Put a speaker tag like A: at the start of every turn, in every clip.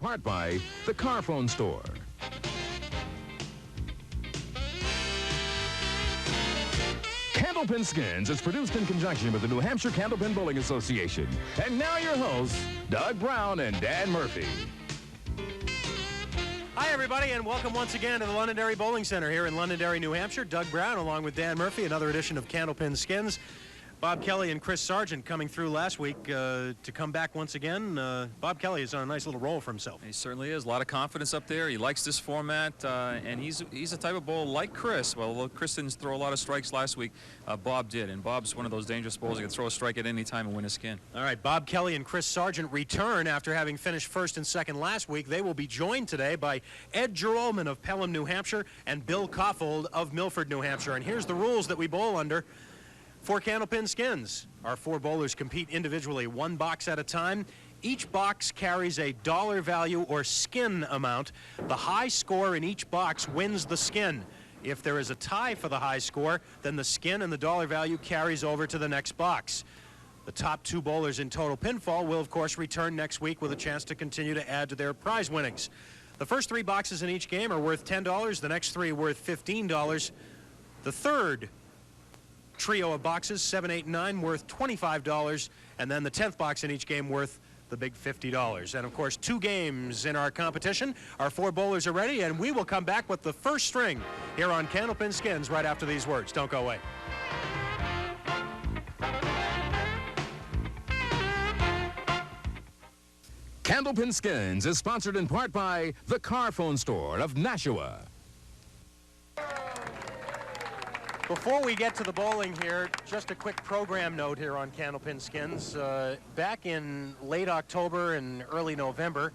A: Part by the Kaufold store. Candlepin Skins is produced in conjunction with the New Hampshire Candlepin Bowling Association. And now your hosts, Doug Brown and Dan Murphy.
B: Hi, everybody, and welcome once again to the Londonderry Bowling Center here in Londonderry, New Hampshire. Doug Brown, along with Dan Murphy, another edition of Candlepin Skins. Bob Kelly and Chris Sargent coming through last week to come back once again. Bob Kelly is on a nice little roll for himself.
C: He certainly is. A lot of confidence up there. He likes this format, and he's a type of bowler like Chris. Well, Chris didn't throw a lot of strikes last week. Bob did, and Bob's one of those dangerous bowlers who can throw a strike at any time and win a skin.
B: All right, Bob Kelly and Chris Sargent return after having finished first and second last week. They will be joined today by Ed Joralmon of Pelham, New Hampshire, and Bill Kaufold of Milford, New Hampshire. And here's the rules that we bowl under. For Candlepin Skins, our four bowlers compete individually, one box at a time. Each box carries a dollar value or skin amount. The high score in each box wins the skin. If there is a tie for the high score, then the skin and the dollar value carries over to the next box. The top two bowlers in total pinfall will, of course, return next week with a chance to continue to add to their prize winnings. The first three boxes in each game are worth $10. The next three worth $15. The third trio of boxes, 7, 8, and 9, worth $25, and then the 10th box in each game worth the big $50. And of course, two games in our competition. Our four bowlers are ready, and we will come back with the first string here on Candlepin Skins right after these words. Don't go away.
A: Candlepin Skins is sponsored in part by the Kaufold store of Nashua.
B: Before we get to the bowling here, just a quick program note here on Candlepin Skins. Back in late October and early November,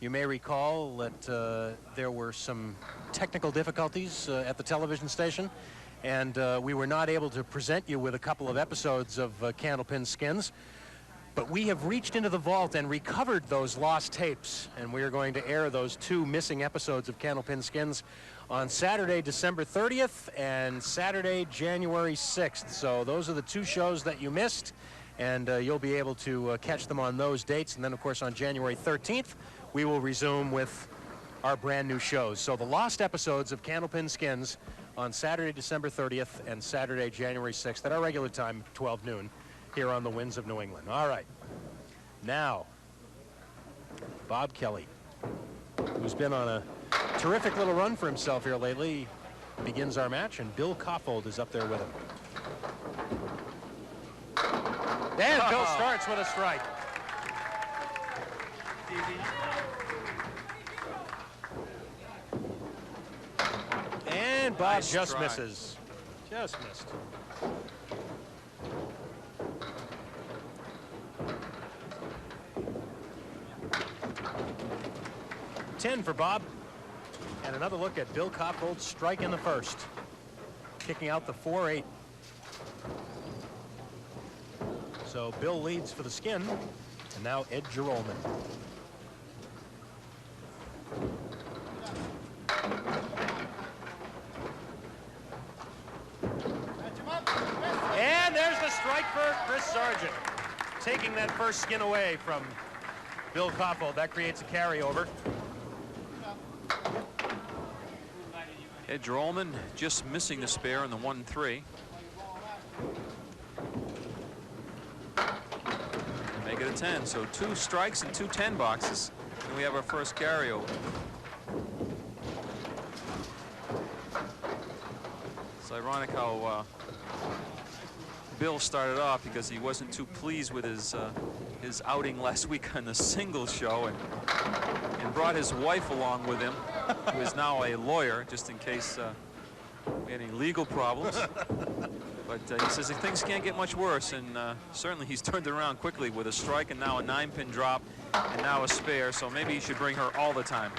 B: you may recall that there were some technical difficulties at the television station, and we were not able to present you with a couple of episodes of Candlepin Skins. But we have reached into the vault and recovered those lost tapes, and we are going to air those two missing episodes of Candlepin Skins on Saturday, December 30th, and Saturday, January 6th. So those are the two shows that you missed, and you'll be able to catch them on those dates. And then, of course, on January 13th, we will resume with our brand new shows. So the lost episodes of Candlepin Skins on Saturday, December 30th, and Saturday, January 6th at our regular time, 12 noon, here on the Winds of New England. All right. Now, Bob Kelly, who's been on a terrific little run for himself here lately, begins our match, and Bill Kaufold is up there with him. And Bill starts with a strike. And Bob
C: Nice
B: just
C: try.
B: misses. Just missed. $10 for Bob. And another look at Bill Kaufold's strike in the first, kicking out the 4-8. So Bill leads for the skin, and now Ed Joralmon. And there's the strike for Chris Sargent, taking that first skin away from Bill Kaufold. That creates a carryover.
C: Ed Joralmon just missing the spare in the 1-3. Make it a 10. So 2 strikes and 2 10 boxes. And we have our first carryover. It's ironic how Bill started off because he wasn't too pleased with his outing last week on the singles show, and brought his wife along with him, who is now a lawyer, just in case we had any legal problems. But he says things can't get much worse, and certainly he's turned it around quickly with a strike and now a 9-pin drop and now a spare, so maybe he should bring her all the time.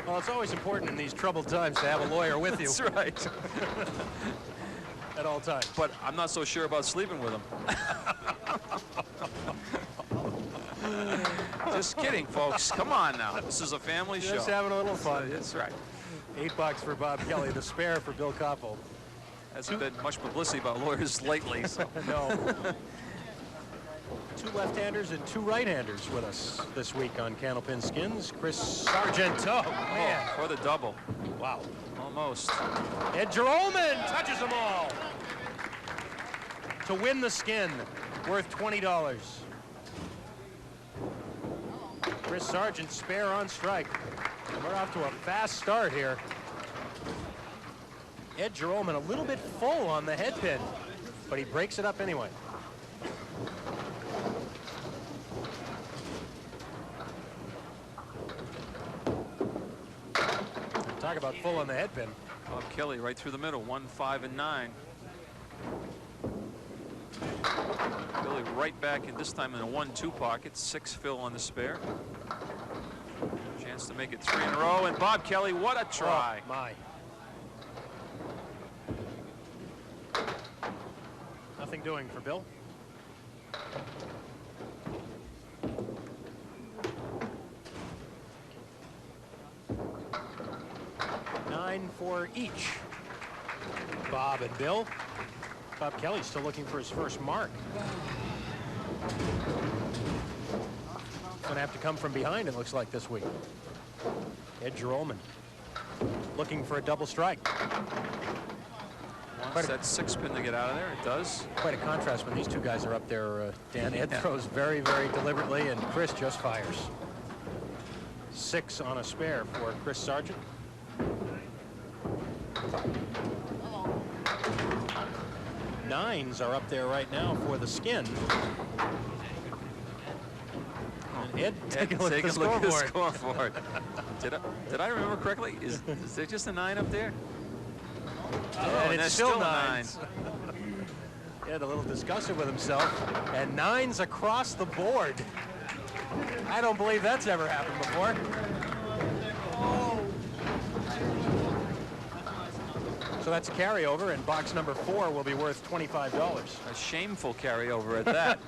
B: Well, it's always important in these troubled times to have a lawyer with you.
C: That's right.
B: At all times.
C: But I'm not so sure about sleeping with him. Just kidding, folks. Come on now. This is a family show.
B: Just having a little fun.
C: That's right.
B: $8 for Bob Kelly, the spare for Bill Kaufold.
C: Hasn't been much publicity about lawyers lately, so.
B: No. Two left-handers and two right-handers with us this week on Candlepin Skins. Chris Sargent. Oh, man.
C: For the double.
B: Wow.
C: Almost.
B: And Joralmon touches them all to win the skin, worth $20. Chris Sargent spare on strike. And we're off to a fast start here. Ed Joralmon a little bit full on the head pin, but he breaks it up anyway. Talk about full on the head pin.
C: Bob Kelly right through the middle, 1, 5, and 9. Billy right back, and this time in a 1-2 pocket. 6 fill on the spare. Chance to make it 3 in a row, and Bob Kelly, what a try.
B: Oh, my. Nothing doing for Bill. For each. Bob and Bill. Bob Kelly's still looking for his first mark. Gonna have to come from behind, it looks like, this week. Ed Joralmon looking for a double strike.
C: Wants that 6 pin to get out of there. It does.
B: Quite a contrast when these two guys are up there, Dan. Ed throws very, very deliberately, and Chris just fires. 6 on a spare for Chris Sargent. Nines are up there right now for the skin. And Ed, take a look at the
C: scoreboard. Did I remember correctly? Is there just a 9 up there?
B: And it's still 9s. He had a little discussion with himself. And 9s across the board. I don't believe that's ever happened before. So that's a carryover, and box number 4 will be worth $25.
C: A shameful carryover at that,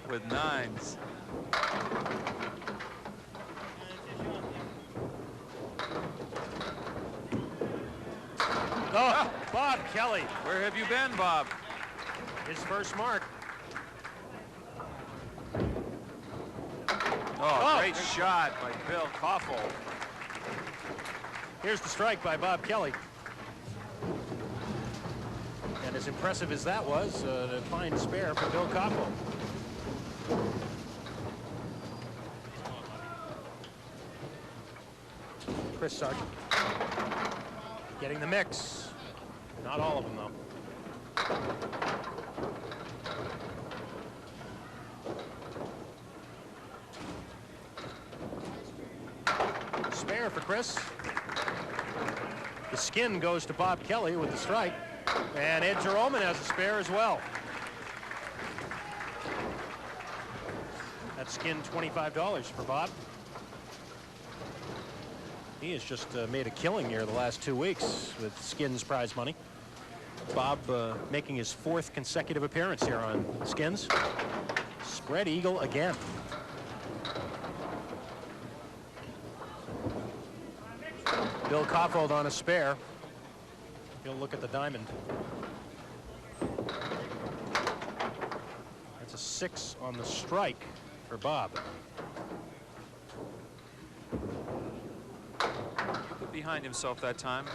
C: with 9s.
B: Oh, Bob Kelly.
C: Where have you been, Bob?
B: His first mark.
C: Oh, great shot by Bill Kaufold.
B: Here's the strike by Bob Kelly. And as impressive as that was, a fine spare for Bill Kaufold. Chris Sargent getting the mix. Not all of them, though. Spare for Chris. The skin goes to Bob Kelly with the strike. And Ed Joralmon has a spare as well. That skin $25 for Bob. He has just made a killing here the last 2 weeks with Skins prize money. Bob making his 4th consecutive appearance here on Skins. Spread eagle again. Bill Kaufold on a spare. He'll look at the diamond. That's a 6 on the strike for Bob.
C: Put behind himself that time.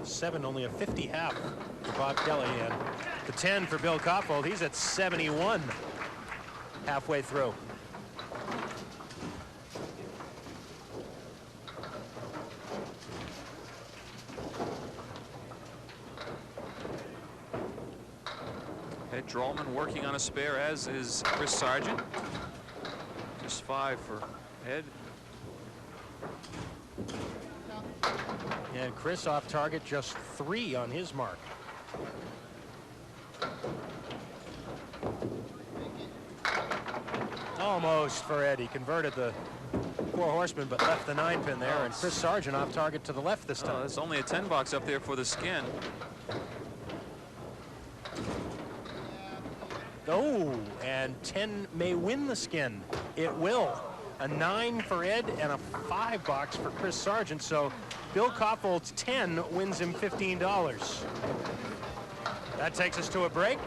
B: $7, only a 50 half for Bob Kelly, and the 10 for Bill Kaufold. He's at 71 halfway through.
C: Ed Joralmon working on a spare, as is Chris Sargent. Just 5 for Ed.
B: And Chris off target, just 3 on his mark. Almost for Ed. He converted the 4 horsemen, but left the 9 pin there. And Chris Sargent off target to the left this time.
C: There's only a 10 box up there for the skin.
B: Oh, and 10 may win the skin. It will. A 9 for Ed and a 5 box for Chris Sargent. So Bill Kaufold's 10 wins him $15. That takes us to a break.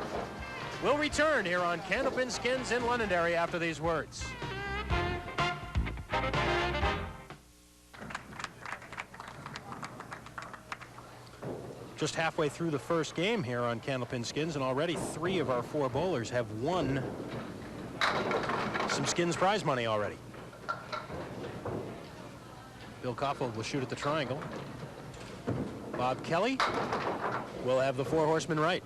B: We'll return here on Candlepin Skins in Londonderry after these words. Just halfway through the first game here on Candlepin Skins, and already 3 of our 4 bowlers have won some Skins prize money already. Bill Kaufold will shoot at the triangle. Bob Kelly will have the 4 horsemen right.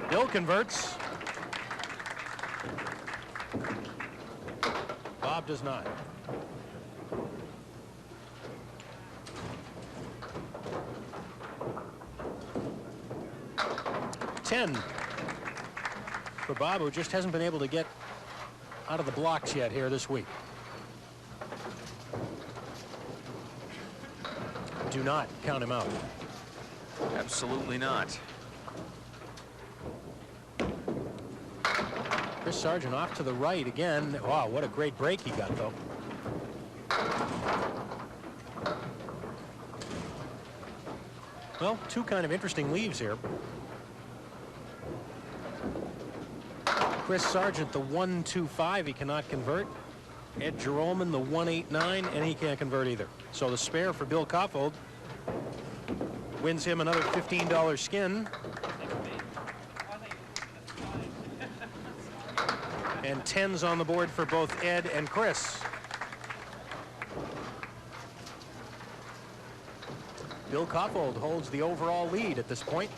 B: Bill converts. Bob does not. $10 for Bob, who just hasn't been able to get out of the blocks yet here this week. Do not count him out.
C: Absolutely not.
B: Chris Sargent off to the right again. Wow, what a great break he got, though. Well, 2 kind of interesting leaves here. Chris Sargent, the 1-2-5, he cannot convert. Ed Joralmon, the 1-8-9, and he can't convert either. So the spare for Bill Kaufold wins him another $15 skin. And 10s on the board for both Ed and Chris. Bill Kaufold holds the overall lead at this point.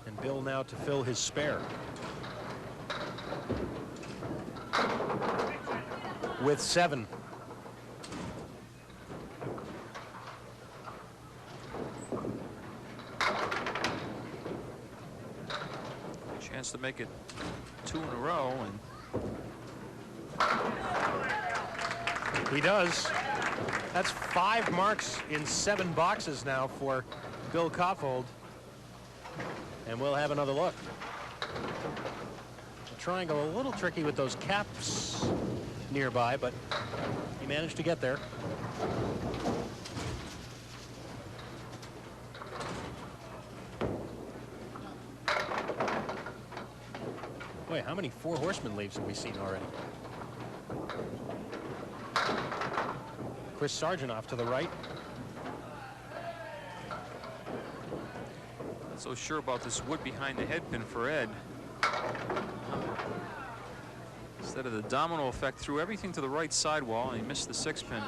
B: And Bill now to fill his spare. With 7.
C: Chance to make it 2 in a row, and
B: he does. That's 5 marks in 7 boxes now for Bill Kaufold. And we'll have another look. The triangle a little tricky with those caps nearby, but he managed to get there. Boy, how many 4 horsemen leaves have we seen already? Chris Sargent off to the right.
C: not so sure about this wood behind the head pin for Ed. Instead of the domino effect, threw everything to the right sidewall, and he missed the 6-pin.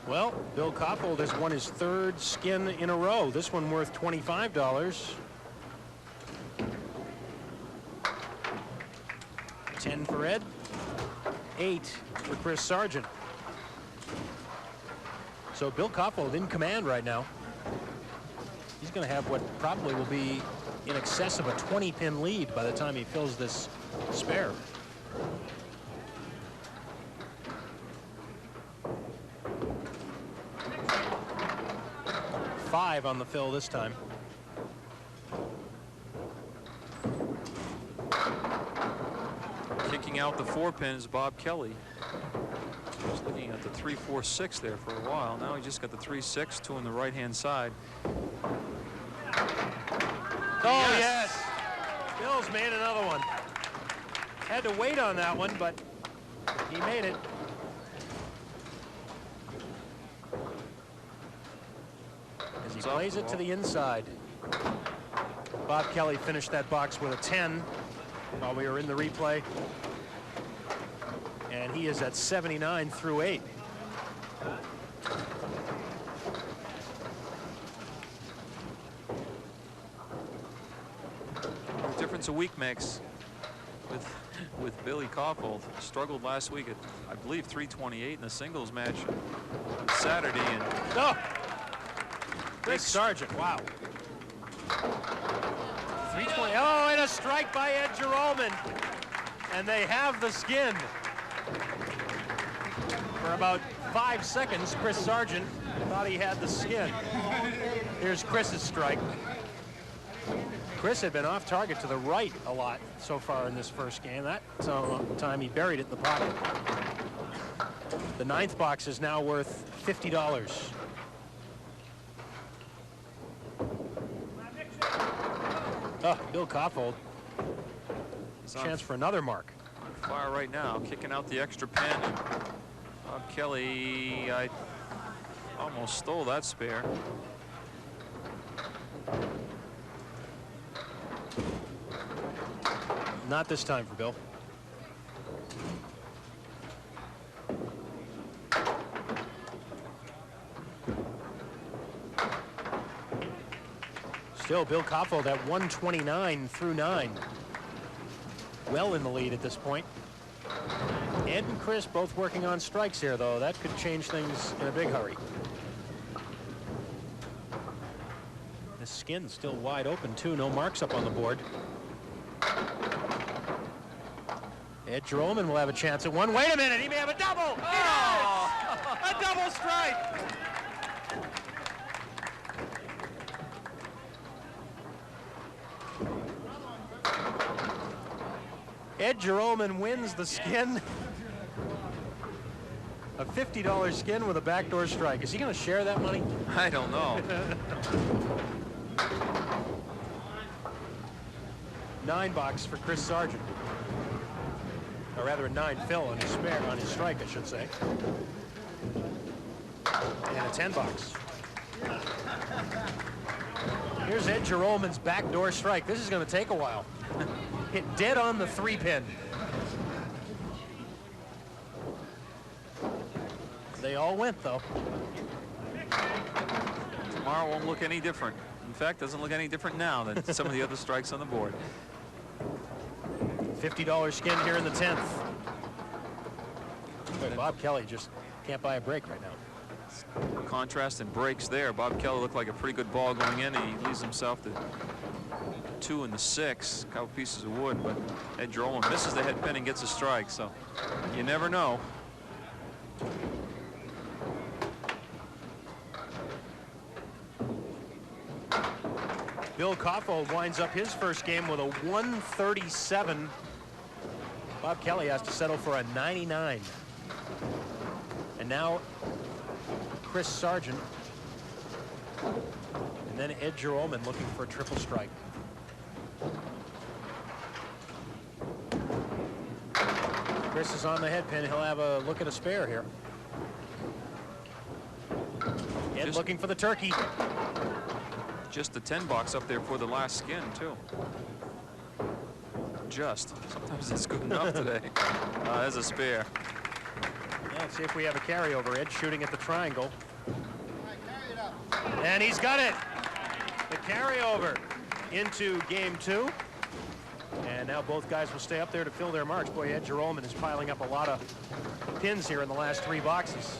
B: Well, Bill Kaufold has won his 3rd skin in a row. This one worth $25. 10 for Ed, 8 for Chris Sargent. So Bill Kaufold in command right now. He's going to have what probably will be in excess of a 20-pin lead by the time he fills this spare. Five on the fill this time.
C: Kicking out the 4-pin is Bob Kelly. He was looking at the 3-4-6 there for a while. Now he just got the 3-6, 2 on the right-hand side.
B: Oh, yes. Bill's made another one. Had to wait on that one, but he made it. As he plays it to the inside. Bob Kelly finished that box with a 10 while we were in the replay. And he is at 79 through 8.
C: The difference a week makes with Billy Kaufold. Struggled last week at, I believe, 328 in the singles match on Saturday. And
B: oh, Chris Sargent, wow. 320. Oh, and a strike by Ed Joralmon. And they have the skin. For about 5 seconds, Chris Sargent Thought he had the skin. Here's Chris's strike. Chris had been off target to the right a lot so far in this first game. That time he buried it in the pocket. The 9th box is now worth $50. Oh, Bill Kaufold. Chance for another mark.
C: On fire right now, kicking out the extra pin. And Bob Kelly, I almost stole that spare.
B: Not this time for Bill. Still, Bill Kaufold at 129 through 9. Well in the lead at this point. Ed and Chris both working on strikes here, though. That could change things in a big hurry. The skin's still wide open, too. No marks up on the board. Ed Joralmon will have a chance at one. Wait a minute, he may have a double! Oh! A double strike! Ed Joralmon wins the skin. A $50 skin with a backdoor strike. Is he going to share that money?
C: I don't know.
B: 9 box for Chris Sargent. Or rather a 9 fill on his spare, on his strike, I should say. And a 10 box. Here's Ed Joralmon's backdoor strike. This is going to take a while. Hit dead on the 3-pin. They all went, though.
C: Tomorrow won't look any different. In fact, doesn't look any different now than some of the other strikes on the board.
B: $50 skin here in the 10th. But Bob Kelly just can't buy a break right now.
C: Contrast and breaks there. Bob Kelly looked like a pretty good ball going in. He leaves himself to 2 and the 6, a couple pieces of wood, but Ed Joralmon misses the head pin and gets a strike, so you never know.
B: Bill Kaufold winds up his first game with a 137. Bob Kelly has to settle for a 99. And now Chris Sargent. And then Ed Joralmon looking for a triple strike. Chris is on the head pin. He'll have a look at a spare here. Ed looking for the turkey.
C: Just the 10 box up there for the last skin, too. Just. Sometimes it's good enough today. There's a spare.
B: Yeah, let's see if we have a carryover. Ed shooting at the triangle. And he's got it. The carryover into game 2. And now both guys will stay up there to fill their marks. Boy, Ed Joralmon is piling up a lot of pins here in the last 3 boxes.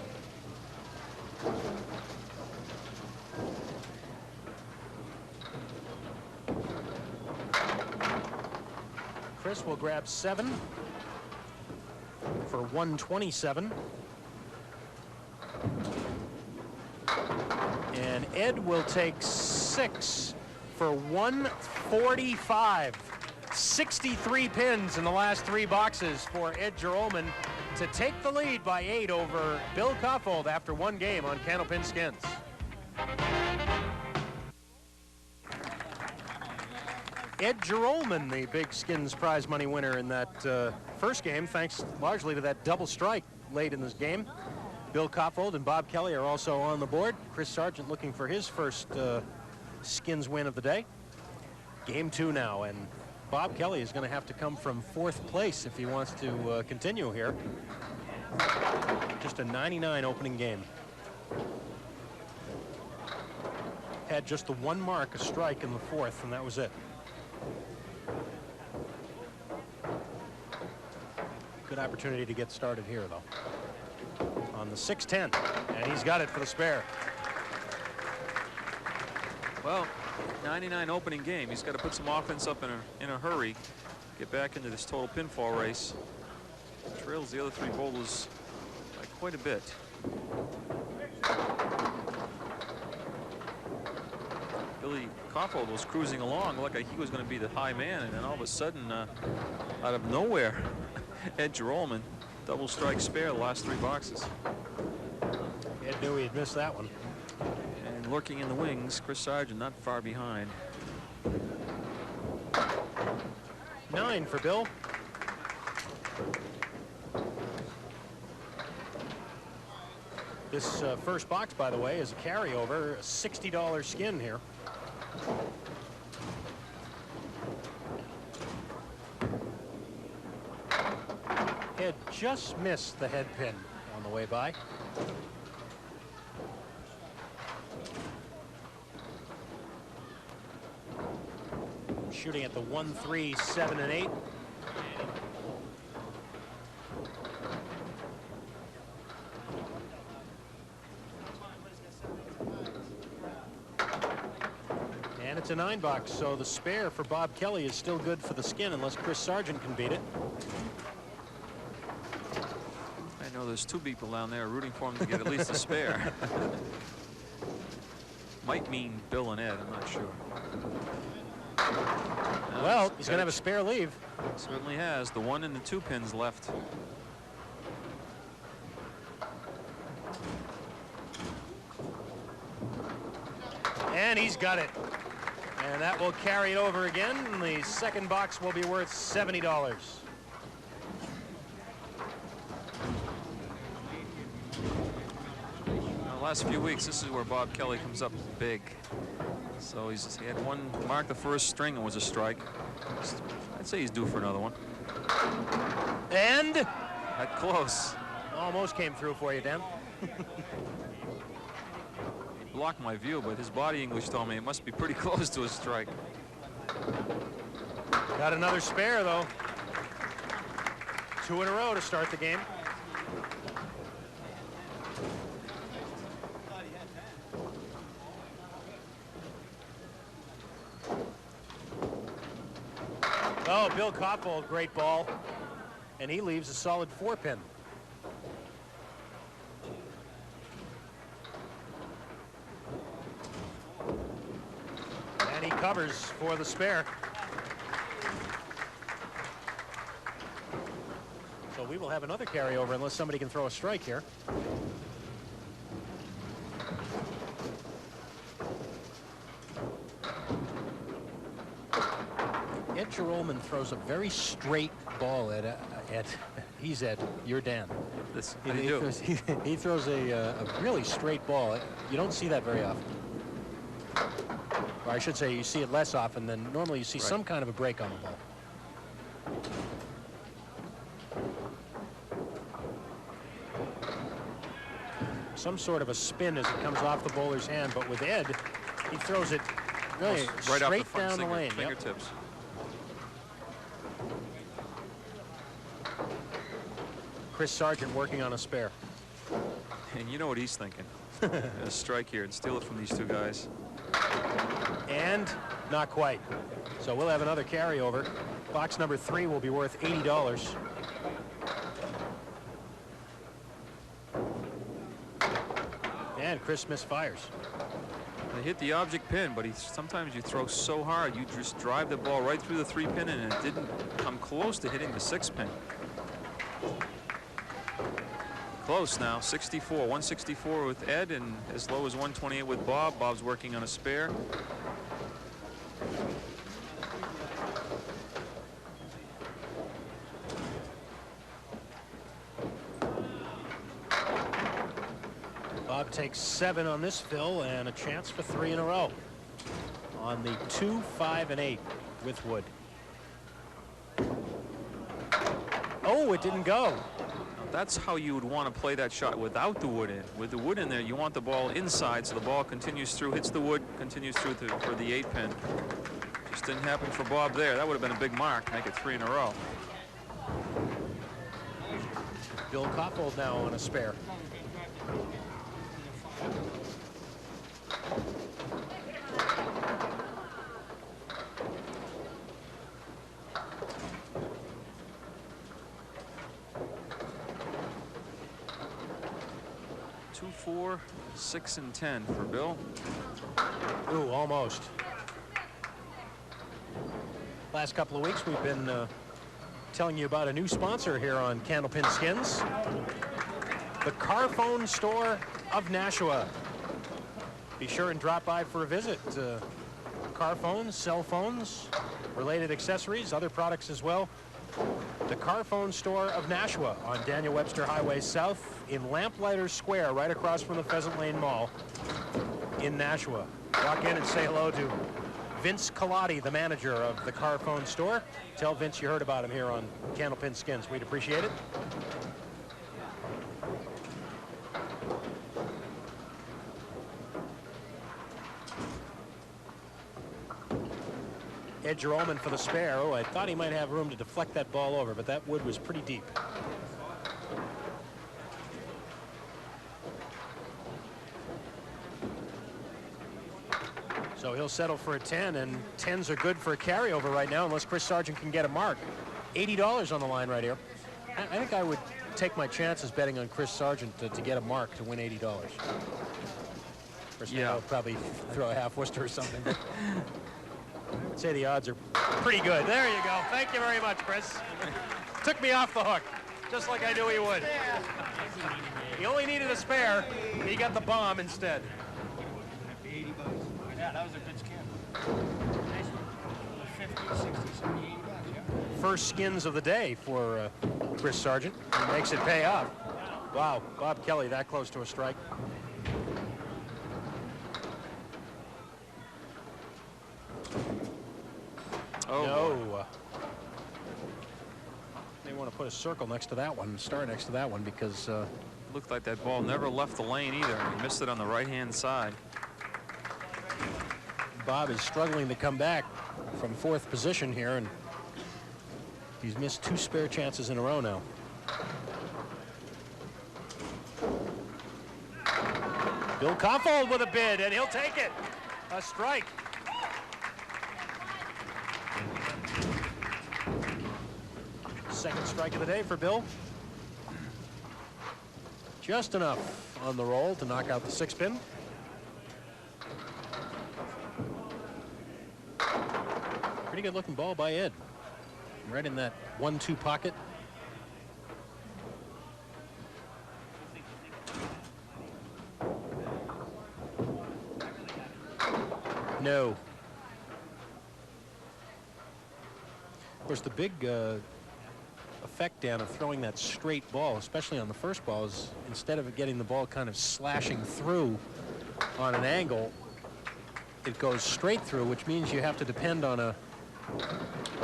B: Chris will grab 7 for 127. And Ed will take 6 for 145. 63 pins in the last 3 boxes for Ed Joralmon to take the lead by 8 over Bill Kaufold after 1 game on Candlepin Skins. Ed Joralmon, the big Skins prize money winner in that first game, thanks largely to that double strike late in this game. Bill Kaufold and Bob Kelly are also on the board. Chris Sargent looking for his first Skins win of the day. Game 2 now, and Bob Kelly is going to have to come from 4th place if he wants to continue here. Just a 99 opening game. Had just the 1 mark, a strike in the 4th, and that was it. Good opportunity to get started here, though. On the 6-10, and he's got it for the spare.
C: Well, 99 opening game. He's got to put some offense up in a hurry. Get back into this total pinfall race. Trails the other 3 bowlers by quite a bit. Billy Kaufold was cruising along, looked like he was going to be the high man, and then all of a sudden, out of nowhere, Ed Joralmon double strike spare the last 3 boxes.
B: Ed knew he had missed that one.
C: And lurking in the wings, Chris Sargent not far behind.
B: 9 for Bill. This first box, by the way, is a carryover, a $60 skin here. Ed just missed the head pin on the way by. Shooting at the 1, 3, 7, and 8. And it's a 9 box, so the spare for Bob Kelly is still good for the skin unless Chris Sargent can beat it.
C: I know there's 2 people down there rooting for him to get at least a spare. Might mean Bill and Ed, I'm not sure.
B: Well, he's going to have a spare leave.
C: Certainly has. The 1 and the 2 pins left.
B: And he's got it. And that will carry it over again. The second box will be worth $70.
C: The last few weeks, this is where Bob Kelly comes up big. So he had one mark the first string and was a strike. I'd say he's due for another one.
B: And
C: That close.
B: almost came through for you, Dan.
C: Blocked my view, but his body English told me it must be pretty close to a strike.
B: Got another spare, though. 2 in a row to start the game. Oh, Bill Kaufold, great ball. And he leaves a solid 4-pin. And he covers for the spare. So we will have another carryover unless somebody can throw a strike here. Ed Joralmon throws a very straight ball at he's Ed, you're Dan. He throws a really straight ball. You don't see that very often. Or I should say you see it less often than normally. You see some kind of a break on the ball. Some sort of a spin as it comes off the bowler's hand, but with Ed, he throws it really
C: right
B: straight
C: off the
B: down the lane.
C: Fingertips.
B: Chris Sargent working on a spare.
C: And you know what he's thinking. A strike here and steal it from these 2 guys.
B: And not quite. So we'll have another carryover. Box number 3 will be worth $80. And Chris misfires.
C: They hit the object pin, but sometimes you throw so hard, you just drive the ball right through the 3-pin, and it didn't come close to hitting the 6-pin. Close now, 64, 164 with Ed, and as low as 128 with Bob. Bob's working on a spare.
B: Bob takes 7 on this fill and a chance for 3 in a row on the 2, 5, and 8 with wood. Oh, it didn't go.
C: That's how you would want to play that shot without the wood in. With the wood in there, you want the ball inside, so the ball continues through, hits the wood, continues through for the 8-pin. Just didn't happen for Bob there. That would have been a big mark, make it 3 in a row.
B: Bill Kaufold now on a spare.
C: 2, 4, 6, and 10 for Bill.
B: Ooh, almost. Last couple of weeks, we've been telling you about a new sponsor here on Candlepin Skins, the Kaufold store of Nashua. Be sure and drop by for a visit. Car phones, cell phones, related accessories, other products as well. The Kaufold store of Nashua on Daniel Webster Highway South in Lamplighter Square, right across from the Pheasant Lane Mall in Nashua. Walk in and say hello to Vince Colati, the manager of the Kaufold store. Tell Vince you heard about him here on Candlepin Skins. We'd appreciate it. Ed Joralmon for the spare. Oh, I thought he might have room to deflect that ball over, but that wood was pretty deep. So he'll settle for a 10, and 10s are good for a carryover right now unless Chris Sargent can get a mark. $80 on the line right here. I think I would take my chances betting on Chris Sargent to get a mark to win $80. First, yeah, I'll probably throw a half Worcester or something. But I'd say the odds are pretty good. There you go. Thank you very much, Chris. Took me off the hook, just like I knew he would. He only needed a spare. He got the bomb instead.
D: Yeah, that was a good skin. Nice one. 50, 60, 70, 80 bucks, yeah.
B: First skins of the day for Chris Sargent. He makes it pay off. Wow, Bob Kelly that close to a strike.
C: Oh,
B: no. They want to put a circle next to that one, star next to that one, because
C: looked like that ball never left the lane either. He missed it on the right-hand side.
B: Bob is struggling to come back from fourth position here, and he's missed 2 spare chances in a row now. Bill Kaufold with a bid, and he'll take it. A strike. Second strike of the day for Bill. Just enough on the roll to knock out the 6-pin. Pretty good looking ball by Ed. Right in that 1-2 pocket. No. Of course, the big effect, Dan, of throwing that straight ball, especially on the first ball, is instead of getting the ball kind of slashing through on an angle, it goes straight through, which means you have to depend on a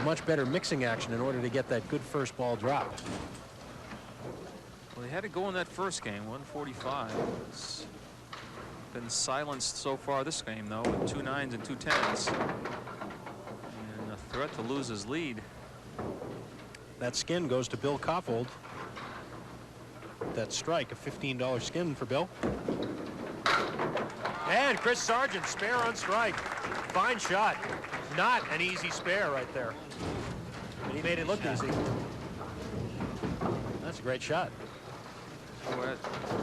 B: much better mixing action in order to get that good first ball drop.
C: Well, they had to go in that first game, 145. It's been silenced so far this game, though, with 2 9s and 2 10s. And a threat to lose his lead.
B: That skin goes to Bill Kaufold. That strike, a $15 skin for Bill. And Chris Sargent, spare on strike. Fine shot. Not an easy spare right there. And he made it look easy. That's a great shot.
C: So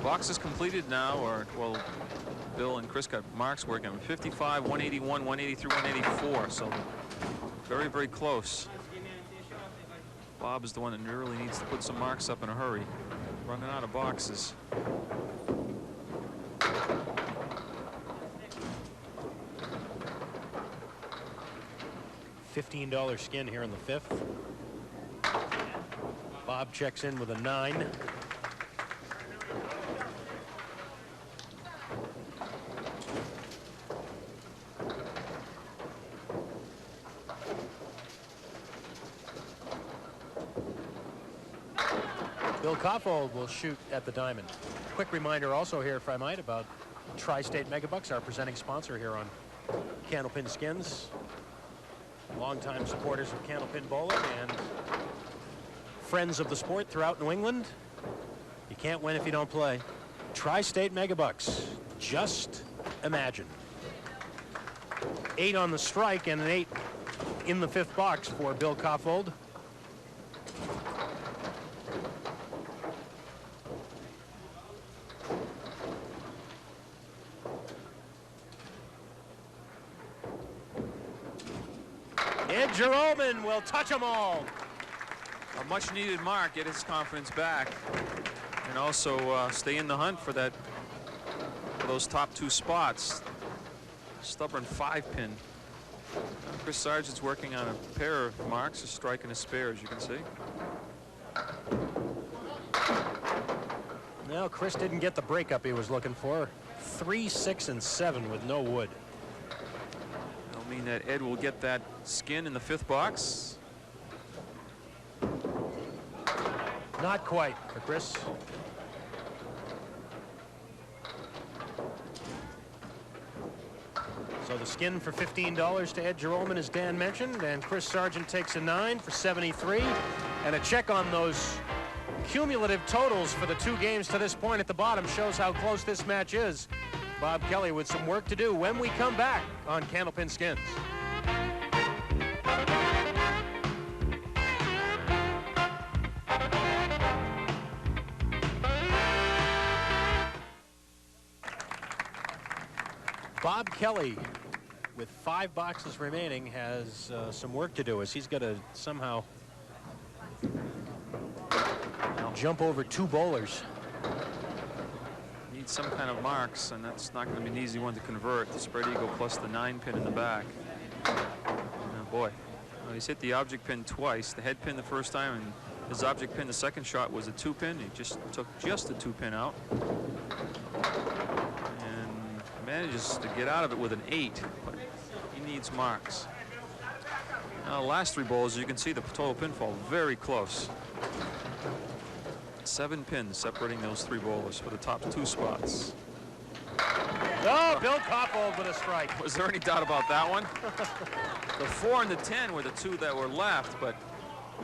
C: box is completed now, or, well, Bill and Chris got marks working. 55, 181, 183, 184. So very, very close. Bob is the one that really needs to put some marks up in a hurry. Running out of boxes.
B: $15 skin here in the 5th. Bob checks in with a 9. Bill Kaufold will shoot at the diamond. Quick reminder also here, if I might, about Tri-State Megabucks, our presenting sponsor here on Candlepin Skins. Longtime supporters of Candlepin Bowling and friends of the sport throughout New England. You can't win if you don't play. Tri-State Megabucks. Just imagine. 8 on the strike and an 8 in the 5th box for Bill Kaufold. Ed Joralmon will touch them all.
C: A much needed mark, get his confidence back, and also stay in the hunt for those top 2 spots. Stubborn 5-pin. Chris Sargent's working on a pair of marks, a strike and a spare, as you can see.
B: No, Chris didn't get the breakup he was looking for. 3, 6, and 7 with no wood.
C: That'll mean that Ed will get that skin in the 5th box.
B: Not quite for Chris. So the skin for $15 to Ed Joralmon, as Dan mentioned, and Chris Sargent takes a 9 for $73. And a check on those cumulative totals for the 2 games to this point at the bottom shows how close this match is. Bob Kelly with some work to do when we come back on Candlepin Skins. Bob Kelly, with 5 boxes remaining, has some work to do as he's got to somehow jump over 2 bowlers.
C: Needs some kind of marks, and that's not going to be an easy one to convert. The spread eagle plus the 9-pin in the back. Oh boy, well, he's hit the object pin twice. The head pin the first time, and his object pin the second shot was a 2-pin. He just took the 2-pin out. Manages to get out of it with an 8, but he needs marks. Now, the last 3 bowls, you can see the total pinfall very close. 7 pins separating those 3 bowlers for the top 2 spots.
B: Oh, Bill Kaufold with a strike.
C: Was there any doubt about that one? The 4 and the 10 were the 2 that were left, but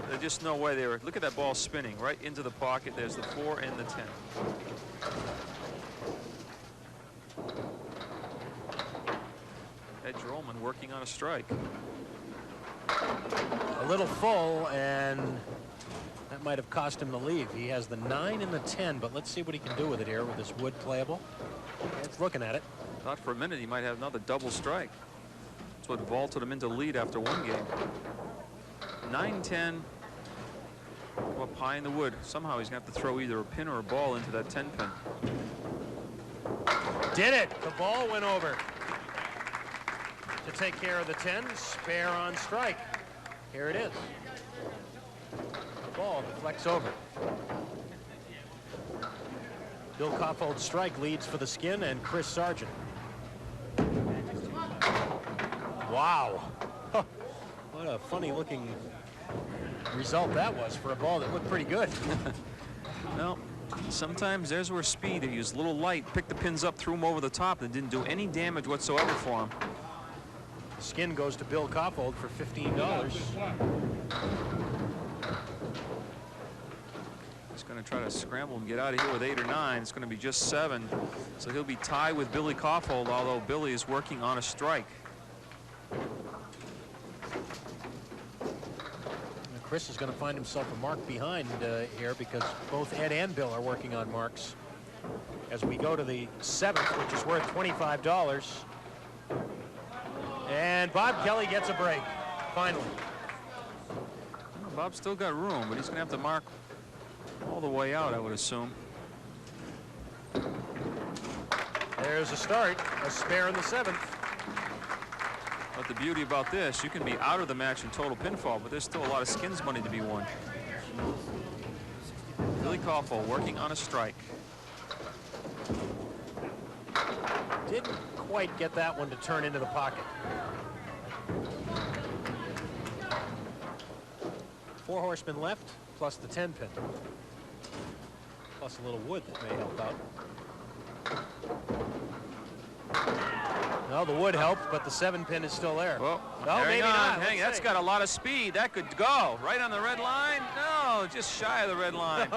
C: there's just no way they were. Look at that ball spinning right into the pocket. There's the 4 and the 10. Ed Joralmon working on a strike.
B: A little full, and that might have cost him the leave. He has the 9 and the 10, but let's see what he can do with it here with this wood playable. It's looking at it.
C: Thought for a minute he might have another double strike. That's what vaulted him into lead after 1 game. 9-10 up high in the wood. Somehow he's going to have to throw either a pin or a ball into that 10-pin.
B: Did it. The ball went over. To take care of the 10, spare on strike. Here it is. The ball deflects over. Bill Kaufold's strike leads for the skin and Chris Sargent. Wow. What a funny looking result that was for a ball that looked pretty good.
C: Well, sometimes there's where speed, he used a little light, picked the pins up, threw them over the top, and didn't do any damage whatsoever for him.
B: Skin goes to Bill Kaufold for $15.
C: He's going to try to scramble and get out of here with 8 or 9. It's going to be just 7. So he'll be tied with Billy Kaufold, although Billy is working on a strike.
B: Chris is going to find himself a mark behind here because both Ed and Bill are working on marks. As we go to the 7th, which is worth $25. And Bob Kelly gets a break, finally.
C: Well, Bob's still got room, but he's going to have to mark all the way out, I would assume.
B: There's a start, a spare in the 7th.
C: But the beauty about this, you can be out of the match in total pinfall, but there's still a lot of skins money to be won. Billy Kaufold working on a strike.
B: Didn't quite get that one to turn into the pocket. 4 horsemen left, plus the 10-pin. Plus a little wood that may help out. No, the wood helped, but the 7-pin is still there.
C: Well,
B: no, maybe not.
C: Hang, that's got a lot of speed. That could go right on the red line. No, just shy of the red line.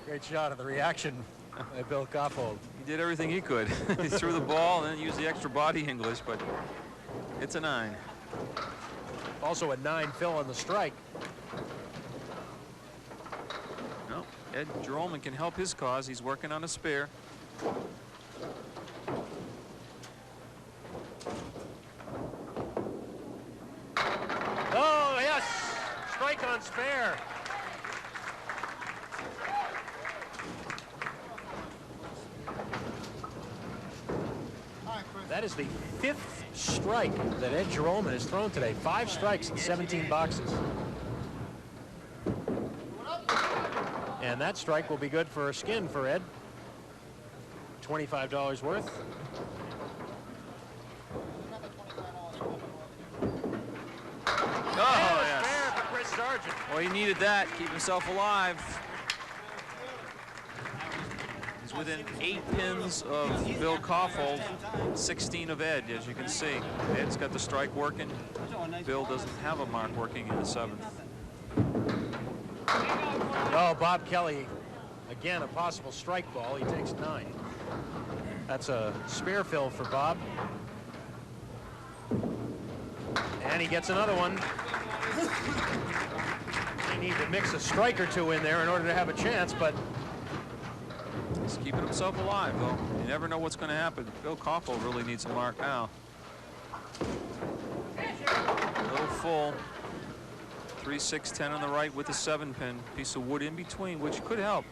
B: Great shot of the reaction by Bill Kaufold.
C: He did everything he could. He threw the ball and then used the extra body English, but it's a 9.
B: Also a 9 fill on the strike.
C: No, Ed Joralmon can help his cause. He's working on a spare.
B: spare. That is the 5th strike that Ed Joralmon has thrown today. 5 strikes in 17 boxes. And that strike will be good for a skin for Ed. $25 worth.
C: Oh, yes.
B: Fair for Chris Sargent.
C: Well, he needed that. Keep himself alive. He's within 8 pins of Bill Kaufold, 16 of Ed, as you can see. Ed's got the strike working. Bill doesn't have a mark working in the 7th.
B: Oh, Bob Kelly, again, a possible strike ball. He takes 9. That's a spare fill for Bob. And he gets another one. They need to mix a strike or 2 in there in order to have a chance, but
C: he's keeping himself alive, though. You never know what's going to happen. Bill Kaufold really needs a mark now. A little full. 3, 6, 10 on the right with the 7-pin. Piece of wood in between, which could help.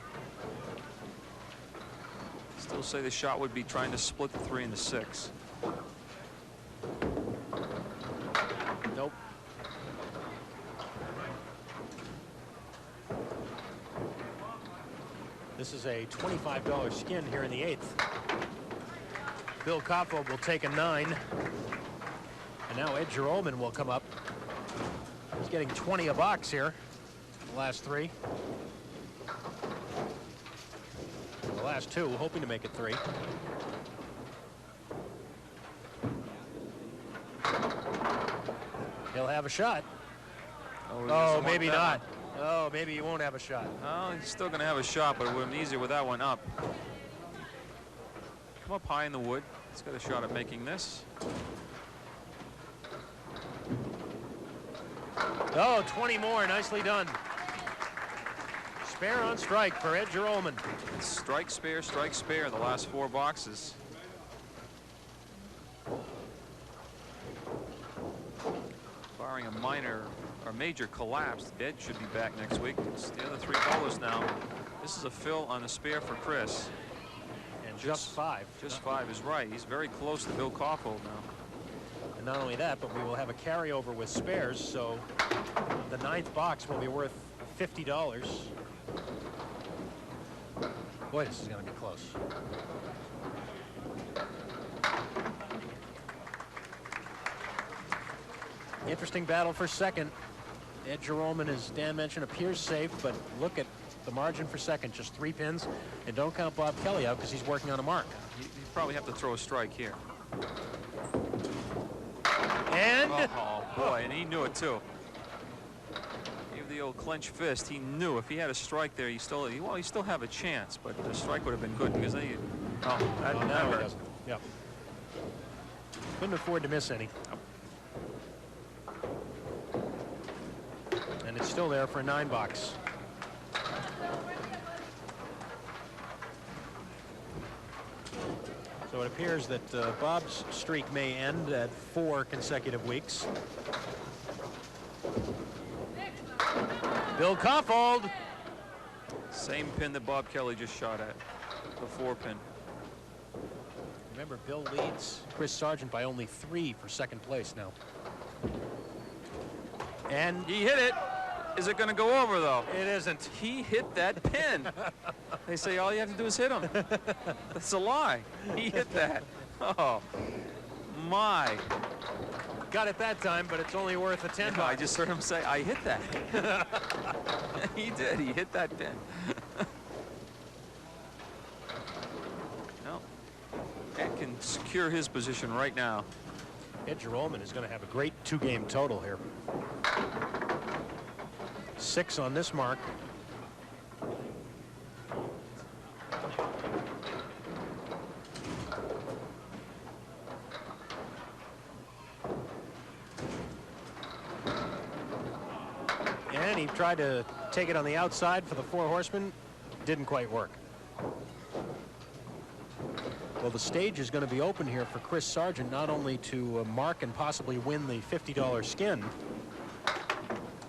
C: Still say the shot would be trying to split the 3 and the 6.
B: nope. This is a $25 skin here in the 8th. Bill Kaufold will take a 9. And now Ed Joralmon will come up. He's getting 20 a box here. The last 3. The last 2, hoping to make it 3. He'll have a shot. Oh, maybe not. Oh, maybe he won't have a shot.
C: Oh, he's still going to have a shot, but it would have been easier with that one up. Come up high in the wood. He's got a shot at making this.
B: Oh, 20 more. Nicely done. Spare on strike for Ed Joralmon.
C: Strike, spare, the last 4 boxes. Barring a minor or major collapse, Ed should be back next week. It's the other 3 bowlers now. This is a fill on a spare for Chris.
B: And just 5.
C: Just 5 is right. He's very close to Bill Kaufold now.
B: And not only that, but we will have a carryover with spares, so the 9th box will be worth $50. Boy, this is going to be close. Interesting battle for second. Ed Joralmon, as Dan mentioned, appears safe, but look at the margin for second, just 3 pins. And don't count Bob Kelly out because he's working on a mark.
C: You probably have to throw a strike here.
B: And
C: oh boy, and he knew it too. Gave the old clenched fist. He knew if he had a strike there, he still have a chance, but the strike would have been good because they. Oh, that
B: now
C: never.
B: he doesn't. Yeah. Couldn't afford to miss any. And it's still there for a 9 box. So it appears that Bob's streak may end at 4 consecutive weeks. Bill Kaufold.
C: Same pin that Bob Kelly just shot at, the 4-pin.
B: Remember, Bill leads Chris Sargent by only 3 for second place now. And
C: he hit it. Is it going to go over, though?
B: It isn't.
C: He hit that pin. They say all you have to do is hit him. That's a lie. He hit that. Oh, my.
B: Got it that time, but it's only worth a 10 bucks.
C: I just heard him say, I hit that. He did. He hit that pin. No. Ed can secure his position right now.
B: Ed Joralmon is going to have a great 2-game total here. 6 on this mark. And he tried to take it on the outside for the 4 horsemen. Didn't quite work. Well, the stage is going to be open here for Chris Sargent, not only to mark and possibly win the $50 skin,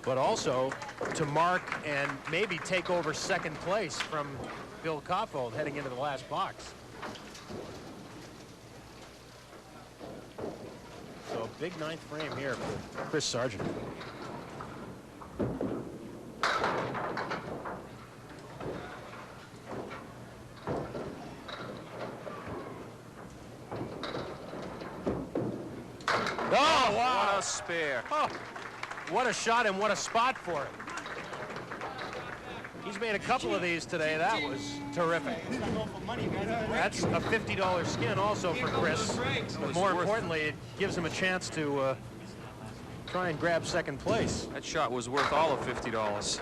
B: but also to mark and maybe take over second place from Bill Kaufold heading into the last box. So a big ninth frame here for Chris Sargent. Oh, wow.
C: What a spare.
B: Oh, what a shot and what a spot for it. He's made a couple of these today. That was terrific. That's a $50 skin also for Chris. But more importantly, it gives him a chance to try and grab second place.
C: That shot was worth all of $50.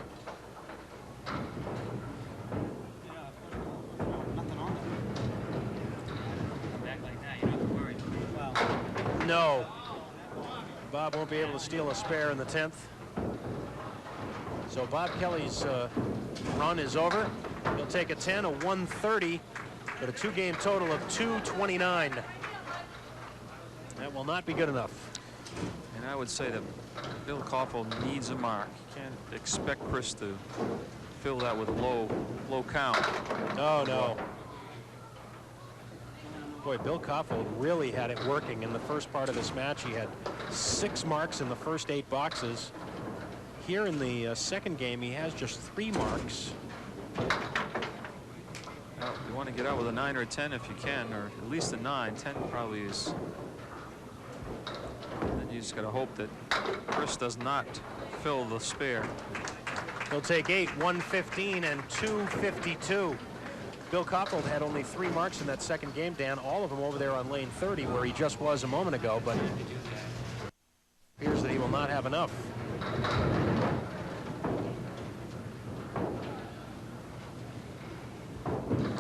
B: No. Bob won't be able to steal a spare in the 10th. So Bob Kelly's run is over. He'll take a 10, a 130, but a two-game total of 229. That will not be good enough.
C: And I would say that Bill Kaufold needs a mark. You can't expect Chris to fill that with a low count.
B: Oh, no. Boy, Bill Kaufold really had it working in the first part of this match. He had 6 marks in the first 8 boxes. Here in the second game, he has just 3 marks.
C: Well, you want to get out with a 9 or a 10 if you can, or at least a 9. 10 probably is. Then you just got to hope that Chris does not fill the spare.
B: He'll take 8, 115, and 252. Bill Kaufold had only 3 marks in that second game, Dan. All of them over there on lane 30, where he just was a moment ago, but it appears that he will not have enough.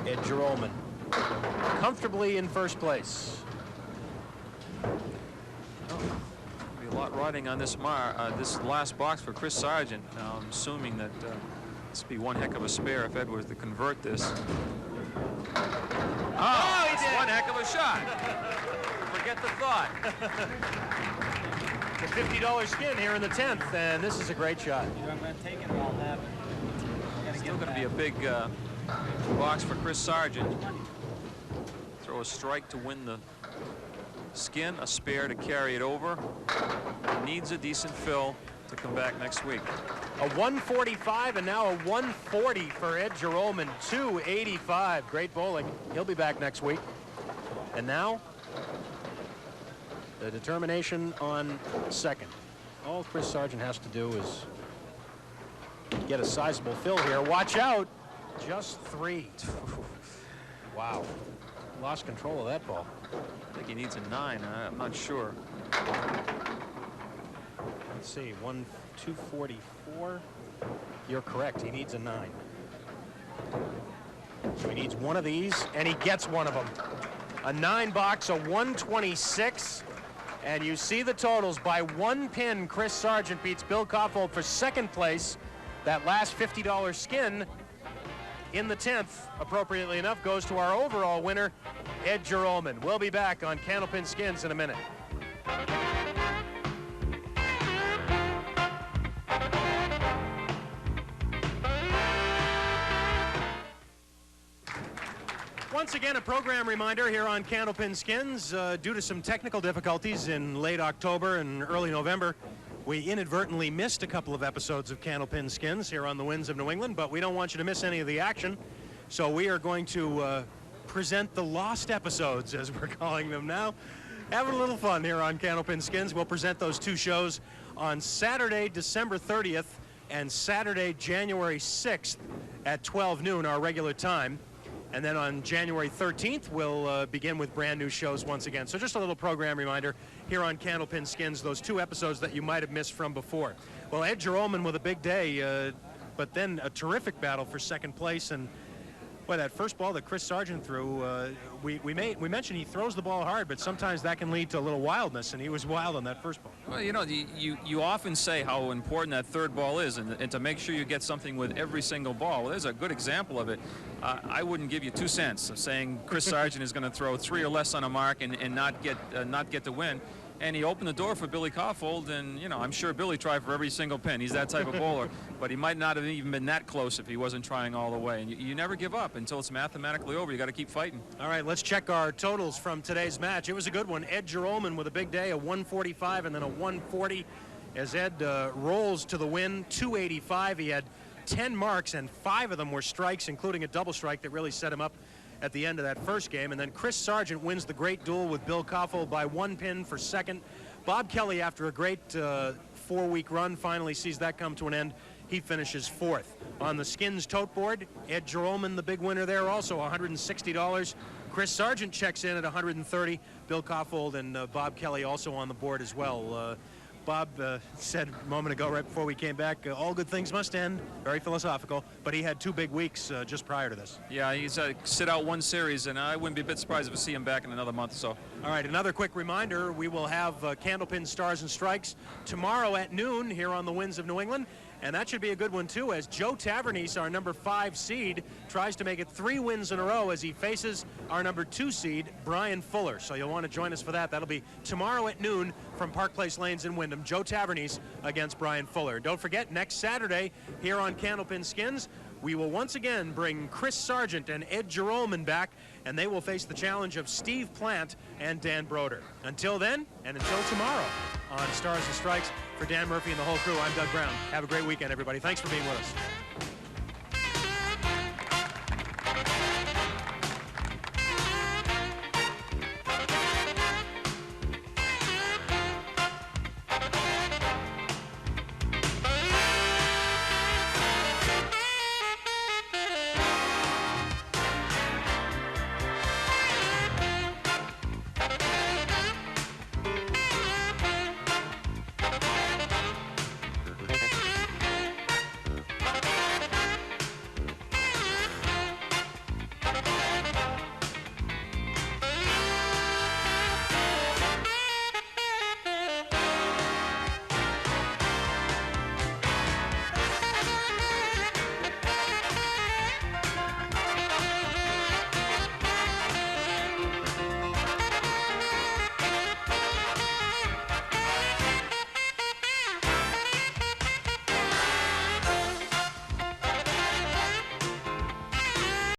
B: Ed Joralmon comfortably in first place.
C: Be a lot riding on this last box for Chris Sargent. Now, I'm assuming that this would be one heck of a spare if Ed was to convert this. Oh, he did. One heck of a shot. Forget the thought.
B: The $50 skin here in the 10th, and this is a great shot.
D: I'm going to take it and I'll have it.
C: Still going to be a big box for Chris Sargent. Throw a strike to win the skin, a spare to carry it over. He needs a decent fill to come back next week.
B: A 145 and now a 140 for Ed Joralmon. 285. Great bowling. He'll be back next week. And now the determination on second. All Chris Sargent has to do is get a sizable fill here. Watch out. Just 3. Wow. Lost control of that ball.
C: I think he needs a 9. I'm not sure.
B: Let's see. 244. You're correct. He needs a 9. So he needs one of these, and he gets one of them. A 9 box, a 126. And you see the totals. By 1 pin, Chris Sargent beats Bill Kaufold for second place. That last $50 skin in the 10th, appropriately enough, goes to our overall winner, Ed Joralmon. We'll be back on Candlepin Skins in a minute. Once again, a program reminder here on Candlepin Skins. Due to some technical difficulties in late October and early November, we inadvertently missed a couple of episodes of Candlepin Skins here on the Winds of New England, but we don't want you to miss any of the action. So we are going to present the lost episodes, as we're calling them now. Having a little fun here on Candlepin Skins. We'll present those 2 shows on Saturday, December 30th, and Saturday, January 6th at 12 noon, our regular time. And then on January 13th, we'll begin with brand new shows once again. So just a little program reminder here on Candlepin Skins, those 2 episodes that you might have missed from before. Well, Ed Joralmon with a big day, but then a terrific battle for second place. And boy, that first ball that Chris Sargent threw, we mentioned he throws the ball hard, but sometimes that can lead to a little wildness, and he was wild on that first ball.
C: Well, you know, you often say how important that third ball is, and to make sure you get something with every single ball. Well, there's a good example of it. I wouldn't give you 2 cents of saying Chris Sargent is going to throw 3 or less on a mark and not get the win. and he opened the door for Billy Kaufold, and, you know, I'm sure Billy tried for every single pin. He's that type of bowler, but he might not have even been that close if he wasn't trying all the way. And you never give up until it's mathematically over. You got to keep fighting.
B: All right, let's check our totals from today's match. It was a good one. Ed Joralmon with a big day, a 145 and then a 140, as Ed rolls to the win, 285. He had 10 marks, and 5 of them were strikes, including a double strike that really set him up at the end of that first game. And then Chris Sargent wins the great duel with Bill Kaufold by 1 pin for second. Bob Kelly, after a great 4-week run, finally sees that come to an end. He finishes 4th. On the Skins tote board, Ed Joralmon, the big winner there, also $160. Chris Sargent checks in at $130. Bill Kaufold and Bob Kelly also on the board as well. Bob said a moment ago, right before we came back, all good things must end. Very philosophical, but he had 2 big weeks just prior to this.
C: Yeah, he's sit out 1 series, and I wouldn't be a bit surprised if we see him back in another month or so.
B: All right, another quick reminder, we will have Candlepin Stars and Strikes tomorrow at noon here on the Winds of New England. And that should be a good one, too, as Joe Tavernese, our number 5 seed, tries to make it 3 wins in a row as he faces our number 2 seed, Brian Fuller. So you'll want to join us for that. That'll be tomorrow at noon from Park Place Lanes in Wyndham. Joe Tavernese against Brian Fuller. Don't forget, next Saturday here on Candlepin Skins, we will once again bring Chris Sargent and Ed Joralmon back, and they will face the challenge of Steve Plant and Dan Broder. Until then, and until tomorrow on Stars and Strikes, for Dan Murphy and the whole crew, I'm Doug Brown. Have a great weekend, everybody. Thanks for being with us.